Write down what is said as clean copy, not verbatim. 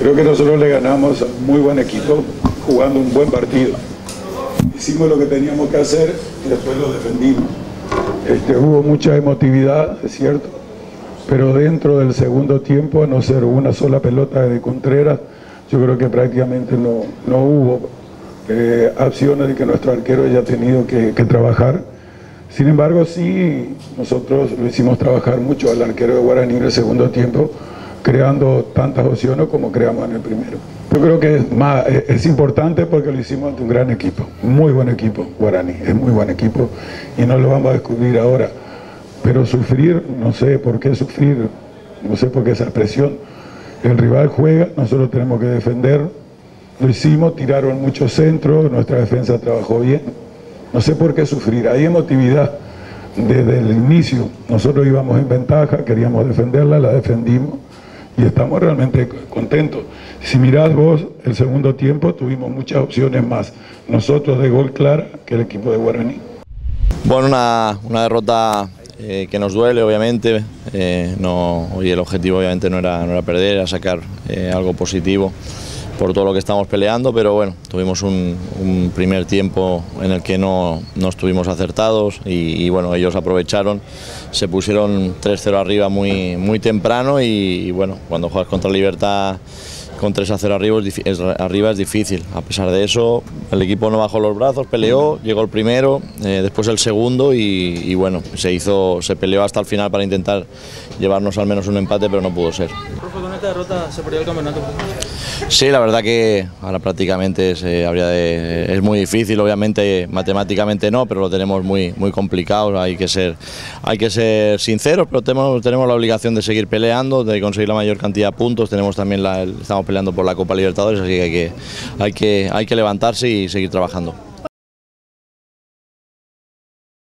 Creo que nosotros le ganamos a un muy buen equipo jugando un buen partido. Hicimos lo que teníamos que hacer y después lo defendimos. Hubo mucha emotividad, es cierto, pero dentro del segundo tiempo, a no ser una sola pelota de Contreras, yo creo que prácticamente no hubo acciones de que nuestro arquero haya tenido que trabajar. Sin embargo, sí, nosotros lo hicimos trabajar mucho al arquero de Guaraní en el segundo tiempo, creando tantas opciones como creamos en el primero. Yo creo que es importante porque lo hicimos ante un gran equipo, muy buen equipo, Guaraní, es muy buen equipo y no lo vamos a descubrir ahora. Pero sufrir, no sé por qué sufrir, no sé por qué esa presión. El rival juega, nosotros tenemos que defender, lo hicimos, tiraron muchos centros, nuestra defensa trabajó bien. No sé por qué sufrir, hay emotividad desde el inicio. Nosotros íbamos en ventaja, queríamos defenderla, la defendimos y estamos realmente contentos. Si mirás vos, el segundo tiempo tuvimos muchas opciones más, nosotros de gol clara que el equipo de Guaraní. Bueno, una derrota que nos duele, obviamente. Hoy el objetivo obviamente no era perder, era sacar algo positivo por todo lo que estamos peleando, pero bueno, tuvimos un primer tiempo en el que no estuvimos acertados y bueno, ellos aprovecharon, se pusieron 3-0 arriba muy temprano y bueno, cuando juegas contra Libertad con 3-0 arriba es difícil. A pesar de eso, el equipo no bajó los brazos, peleó, llegó el primero, después el segundo y bueno, se peleó hasta el final para intentar llevarnos al menos un empate, pero no pudo ser. Profe, con esta derrota se perdió el campeonato. Sí, la verdad que ahora prácticamente es muy difícil, obviamente matemáticamente no, pero lo tenemos muy complicado, hay que ser sinceros, pero tenemos la obligación de seguir peleando, de conseguir la mayor cantidad de puntos, estamos peleando por la Copa Libertadores, así que hay que levantarse y seguir trabajando.